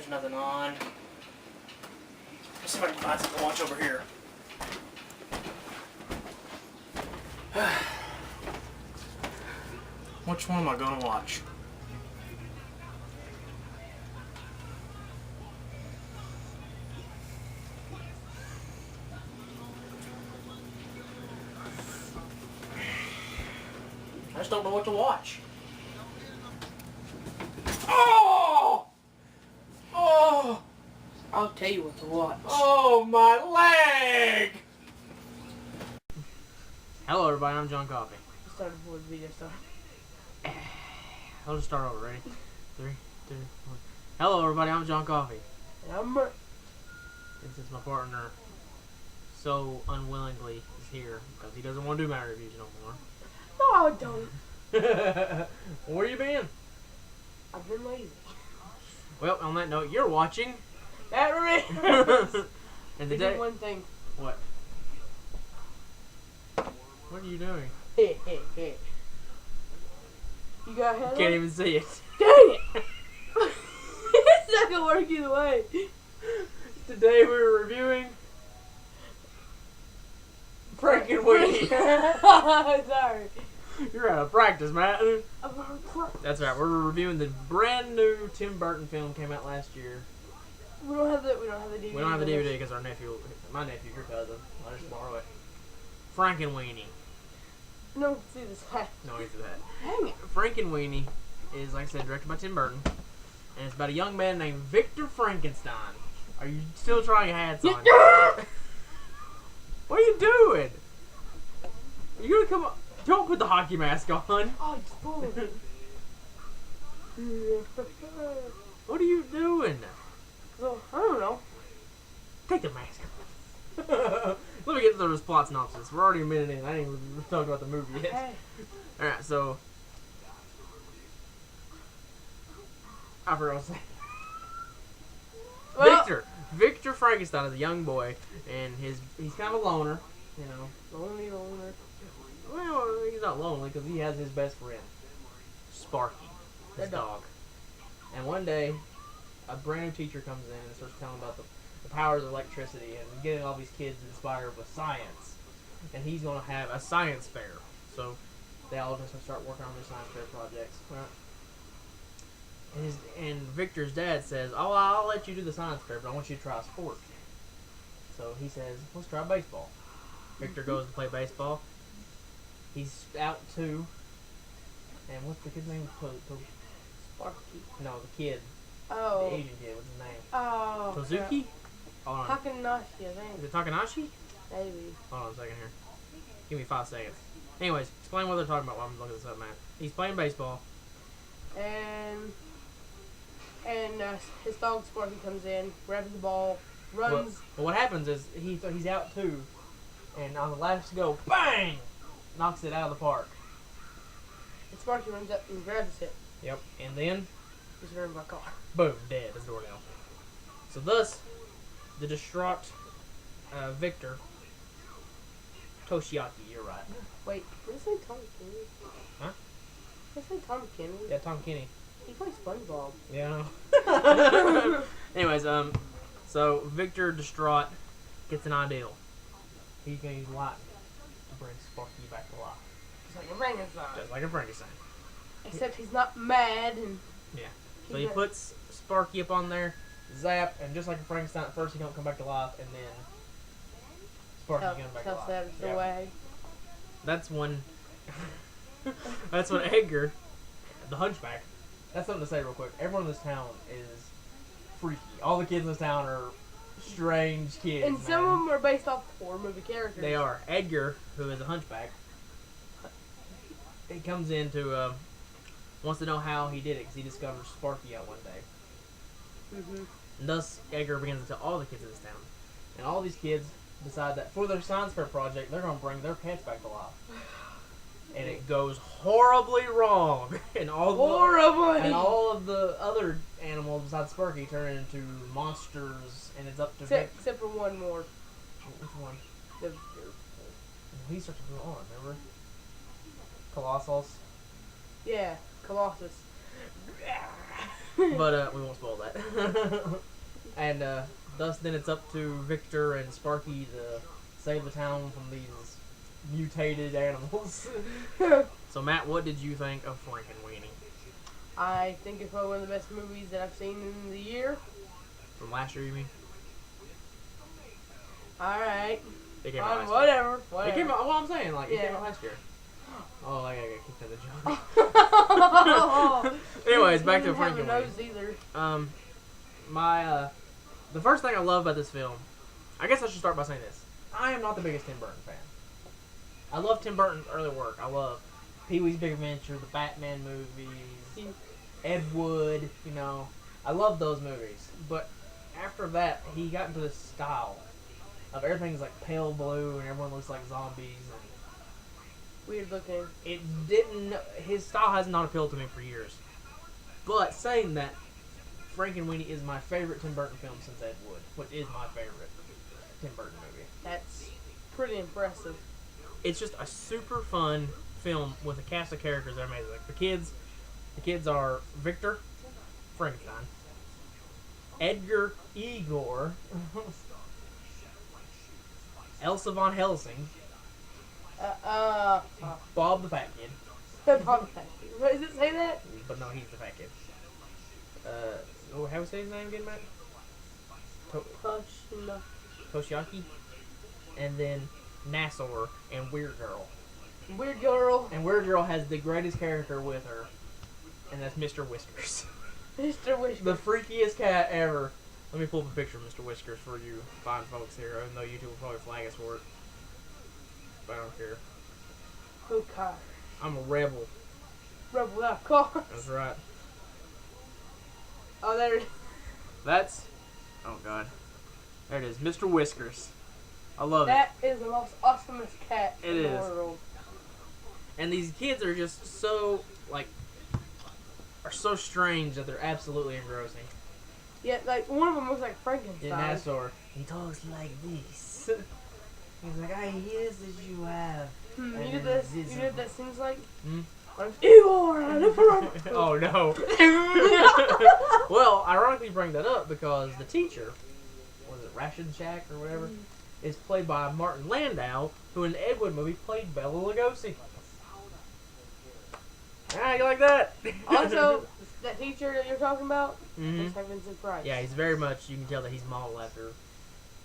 There's nothing on. Let's see if I can find something to watch over here. Which one am I going to watch? I just don't know what to watch. Oh! Oh! I'll tell you what to watch. Oh, my leg! Hello, everybody. I'm John Coffee. Started before the video started. I'll just start over. Ready? 3, 2, 1. Hello, everybody. I'm John Coffee. And I'm Bert. And since my partner so unwillingly is here because he doesn't want to do my reviews no more. No, I don't. Where you been? I've been lazy. Well, on that note, you're watching. That remains. And We today, did one thing. what? What are you doing? Hey, hey, hey. You got a head Can't on? even see it. Dang it! It's not gonna work either way. Today we're reviewing frankenweenie. Sorry. You're out of practice, Matt. I'm gonna cry. That's right. We're reviewing the brand new Tim Burton film came out last year. We don't have the DVD. We don't have the DVD because my nephew, your cousin, I just borrow it. Frankenweenie. No, see this hat. No, he's that. Dang it. Frankenweenie is, like I said, directed by Tim Burton, and it's about a young man named Victor Frankenstein. Are you still trying your hats on? What are you doing? Are you gonna come up? Don't put the hockey mask on. Oh, it's full. What are you doing? So, I don't know. Take the mask off. Let me get through this plot synopsis. We're already a minute in. I ain't even talked about the movie yet. Hey. Alright, so I forgot what I was saying. Well, Victor Frankenstein is a young boy, and he's kind of a loner, you know. Lonely loner. Well, he's not lonely because he has his best friend, Sparky, his The dog. dog. And one day, a brand new teacher comes in and starts telling about the powers of electricity and getting all these kids inspired with science. And he's going to have a science fair. So they all just start working on their science fair projects. Right? And Victor's dad says, "Oh, I'll let you do the science fair, but I want you to try a sport." So he says, "Let's try baseball." Victor goes to play baseball. He's out too. And what's the kid's name? Sparky. No, the kid. Oh. The Asian kid. What's his name? Oh. Tozuki? Hold on. Takanashi, I think. Is it Takanashi? Maybe. Hold on a second here. Give me 5 seconds. Anyways, explain what they're talking about while I'm looking this up, man. He's playing baseball. And his dog Sparky comes in, grabs the ball, runs. Well, what happens is he's out too, and on the last go, bang! Knocks it out of the park. And Sparky runs up and grabs it. Yep. And then, He's running by car. boom, dead as a doornail. So thus, the distraught Victor Toshiaki, you're right. Wait, did I say Tom Kenny? Huh? Did I say Tom Kenny? Yeah, Tom Kenny. He plays SpongeBob. Yeah, I know. Anyways, so Victor, distraught, gets an ideal. He's gonna use lightning to bring Sparky back to life. He's like a Frankenstein. Just like a Frankenstein. Except he's not mad and... Yeah. So he puts Sparky up on there, zap, and just like a Frankenstein, at first he don't come back to life, and then Sparky comes back to life. That's the way. That's when... that's when Edgar, the hunchback... That's something to say real quick. Everyone in this town is freaky. All the kids in this town are strange kids, And some of them are based off horror movie characters. They are. Edgar, who is a hunchback, he comes in to, wants to know how he did it, because he discovers Sparky out one day. Mm-hmm. And thus, Edgar begins to tell all the kids in this town. And all these kids decide that for their science fair project, they're going to bring their pets back to life. And it goes horribly wrong. And all of the other animals besides Sparky turn into monsters, and it's up to except for one more. Which one? The He starts to go on, remember? Colossus. Yeah, Colossus. But we won't spoil that. And thus then it's up to Victor and Sparky to save the town from these mutated animals. So Matt, what did you think of Frankenweenie? I think it's probably one of the best movies that I've seen in the year. From last year, you mean? Alright. It came out last Whatever. year. It came out, well, I'm saying, like, it came out last year. Oh, I gotta get kicked out of the joke. Anyways, back to Frankenweenie. The first thing I love about this film, I guess I should start by saying this. I am not the biggest Tim Burton fan. I love Tim Burton's early work. I love Pee-wee's Big Adventure, the Batman movies, Ed Wood, you know. I love those movies. But after that, he got into this style of everything's like pale blue and everyone looks like zombies. And weird looking. His style has not appealed to me for years. But saying that, Frankenweenie is my favorite Tim Burton film since Ed Wood, which is my favorite Tim Burton movie. That's pretty impressive. It's just a super fun film with a cast of characters that are amazing. Like the kids are Victor, Frankenstein, Edgar Igor, Elsa Von Helsing, Bob the Fat Kid. Bob the Fat Kid. What does it say that? But no, he's the Fat Kid. How was his name again, Matt? Toshiaki. And then Nassor and Weird Girl. Weird Girl. And Weird Girl has the greatest character with her, and that's Mr. Whiskers. Mr. Whiskers. The freakiest cat ever. Let me pull up a picture of Mr. Whiskers for you fine folks here, even though YouTube will probably flag us for it. But I don't care. Who cares? I'm a rebel. Rebel without cause. That's right. Oh, there it is. That's... Oh, God. There it is. Mr. Whiskers. I love That is the most awesomest cat in the world. And these kids are just so, like, are so strange that they're absolutely engrossing. Yeah, like, one of them looks like Frankenstein. Yeah, Nassor. He talks like this. He's like, I hear that you have. You know what that seems like? Hmm? Igor! Oh, no. Well, ironically you bring that up because the teacher, was it Ration Shack or whatever, is played by Martin Landau, who in the Ed Wood movie played Bela Lugosi. Ah, you like that? Also, that teacher that you're talking about Mm-hmm. is like Vincent Price. Yeah, he's very much, you can tell that he's modeled after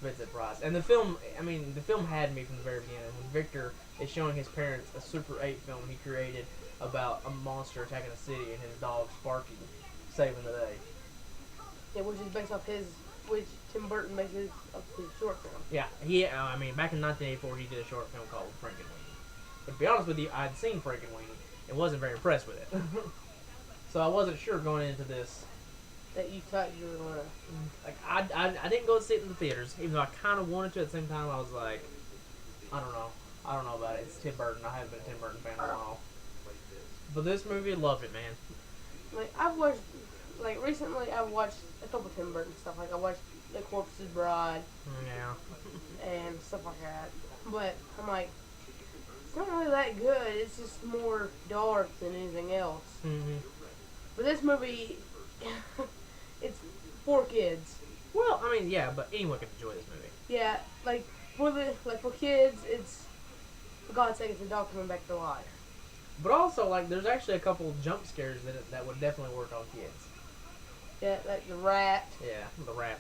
Vincent Price. And the film, the film had me from the very beginning. When Victor is showing his parents a Super 8 film he created about a monster attacking a city and his dog Sparky saving the day. Yeah, which is based off which Tim Burton bases off his short film. Yeah, back in 1984 he did a short film called Frankenweenie. But to be honest with you, I'd seen Frankenweenie and wasn't very impressed with it. So I wasn't sure going into this. That you thought you were gonna... Like, I didn't go see it in the theaters, even though I kind of wanted to. At the same time, I was like, I don't know about it. It's Tim Burton. I haven't been a Tim Burton fan in a while. But this movie, loved it, man. Like, recently I've watched a couple Tim Burton stuff. Like, I watched The Corpse's Bride. Yeah. And stuff like that. But, I'm like, it's not really that good. It's just more dark than anything else. Mm-hmm. But this movie, it's for kids. Well, yeah, but anyone can enjoy this movie. Yeah, for kids, it's, for God's sake, it's a dog coming back to life. But also, like, there's actually a couple jump scares in it that would definitely work on kids. Yeah, like the rat. Yeah, the rat.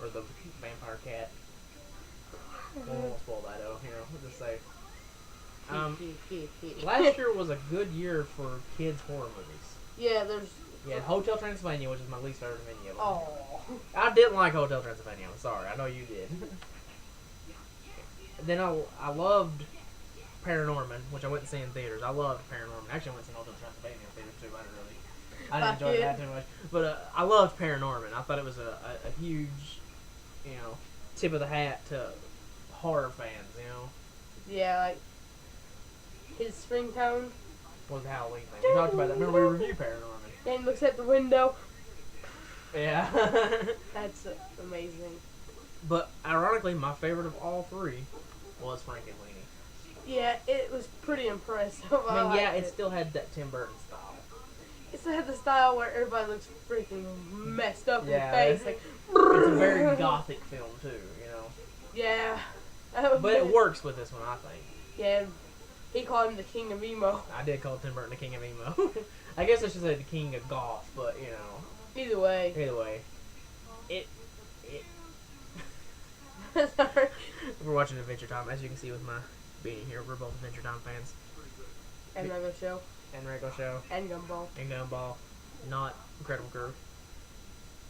Or the vampire cat. I won't spoil that, though. I'll just say. Last year was a good year for kids' horror movies. Yeah, there's... Yeah, Hotel Transylvania, which is my least favorite menu of them. Oh. I didn't like Hotel Transylvania. I'm sorry. I know you did. Then I loved Paranorman, which I went to see in theaters. I loved Paranorman. Actually, I went to see Hotel Transylvania in theaters too. I didn't enjoy that too much. But I loved Paranorman. I thought it was a huge, tip of the hat to horror fans, Yeah, like his ringtone. Was the Halloween thing. We talked about that. Remember we reviewed Paranorman. And he looks at the window. Yeah. That's amazing. But ironically, my favorite of all three was Frankenweenie. Yeah, it was pretty impressive. It still had that Tim Burton style. It's had the style where everybody looks freaking messed up in the Yeah, face. Like, it's a very gothic film too, you know. yeah. But it works with this one, I think. Yeah, he called him the king of emo. I did call Tim Burton the king of emo. I guess I should say the king of goth, but you know. Either way. Either way, it. Sorry. We're watching Adventure Time, as you can see with my beanie here. We're both Adventure Time fans. And Lego Show. And Rego Show. And Gumball. And Gumball. Not Incredible Curve.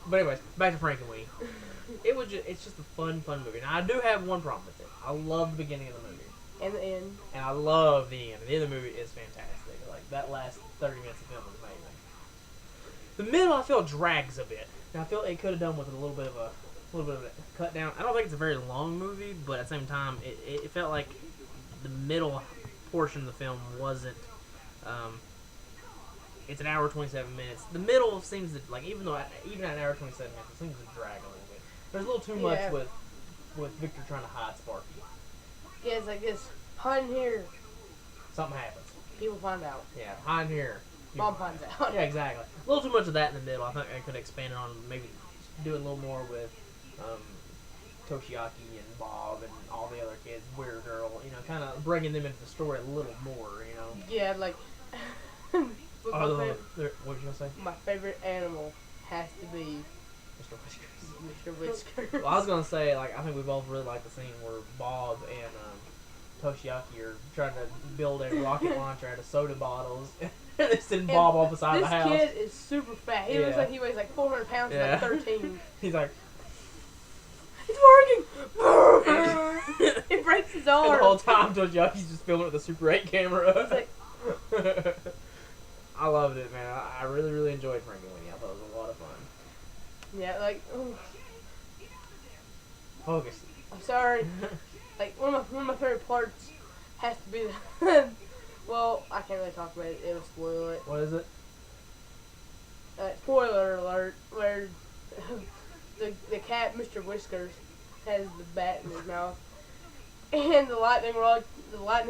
But anyways, back to frankenweenie. It's just a fun movie. Now I do have one problem with it. I love the beginning of the movie. And the end. And I love the end. The end of the movie is fantastic. Like that last 30 minutes of film is amazing. The middle I feel drags a bit. Now I feel it could have done with a little bit of a cut down. I don't think it's a very long movie, but at the same time, it felt like the middle portion of the film wasn't. It's an hour 27 minutes. The middle seems to even at an hour 27 minutes, it seems to drag a little bit. There's a little too much with Victor trying to hide Sparky. Yeah, it's like this. Hide here. Something happens. People find out. Yeah, hide here. Mom finds out. Yeah, exactly. A little too much of that in the middle. I think I could expand it on maybe do a little more with Toshiaki and Bob and all the other kids, Weird Girl, kind of bringing them into the story a little more, Yeah, like. What did you gonna say? My favorite animal has to be Mr. Whiskers. Mr. Whiskers. Well, I was gonna say, I think we both really like the scene where Bob and Toshiaki are trying to build a rocket launcher out of soda bottles. They send Bob off the side of the house. This kid is super fat. He looks like he weighs like 400 pounds and like 13. He's like, it's working! It breaks his arm. And the whole time, Toshiaki's just filming with a Super 8 camera. He's like, I loved it, man. I really, really enjoyed frankenweenie. I thought it was a lot of fun. Yeah, like, Focus. I'm sorry. Like, one of my favorite parts has to be the... Well, I can't really talk about it. It'll spoil it. What is it? Spoiler alert, where the cat, Mr. Whiskers, has the bat in his mouth. And the lightning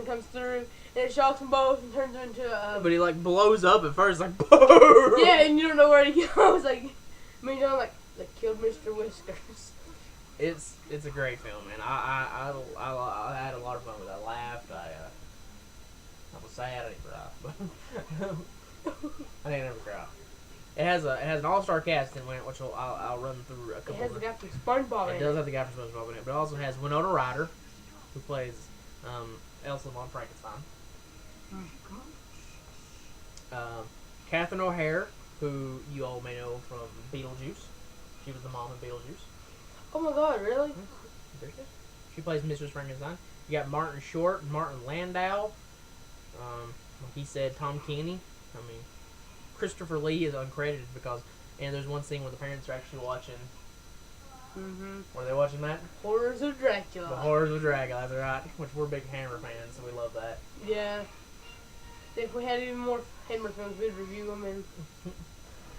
comes through, and it shocks them both and turns them into a... But he, blows up at first, boom! Yeah, and you don't know where he goes. Like, they killed Mr. Whiskers. It's a great film, man. I had a lot of fun with it. I laughed. I was sad. I didn't cry, but I didn't ever cry. It has an all-star cast in it, which I'll run through a couple. It has the guy from SpongeBob in it. It does have the guy from SpongeBob in it, but it also has Winona Ryder, who plays Elsa von Frankenstein. Catherine O'Hara, who you all may know from Beetlejuice. She was the mom in Beetlejuice. Oh my God, really? She plays Mrs. Frankenstein. You got Martin Short, Martin Landau. He said Tom Kenny. Christopher Lee is uncredited because, and there's one scene where the parents are actually watching. Mm-hmm. Were they watching that? Horrors of Dracula. The Horrors of Dracula, that's right. Which we're big Hammer fans, so we love that. Yeah. If we had even more Hammer films, we'd review them. And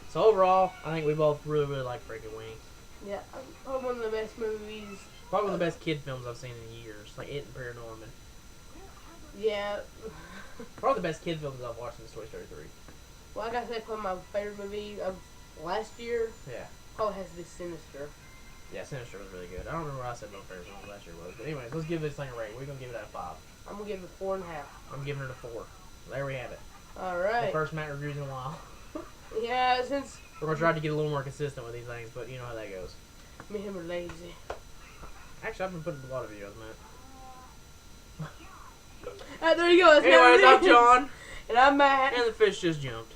so overall, I think we both really, really like frankenweenie. Yeah, probably one of the best movies. Probably one of the best kid films I've seen in years, like It and Paranorman. Yeah. Probably the best kid films I've watched is Toy Story 3. Well, like I said, probably my favorite movie of last year. Yeah. Probably has to be Sinister. Yeah, Sinister was really good. I don't remember what I said my favorite film last year was, but anyways, let's give this thing a rate. We're gonna give it out of 5. I'm gonna give it 4.5. I'm giving it a 4. There we have it. All right. The first Matt reviews in a while. Yeah, since we're gonna try to get a little more consistent with these things, but you know how that goes. Me and him are lazy. Actually, I've been putting a lot of videos, Matt. There you go. Anyways, I'm John. And I'm Matt. And the fish just jumped.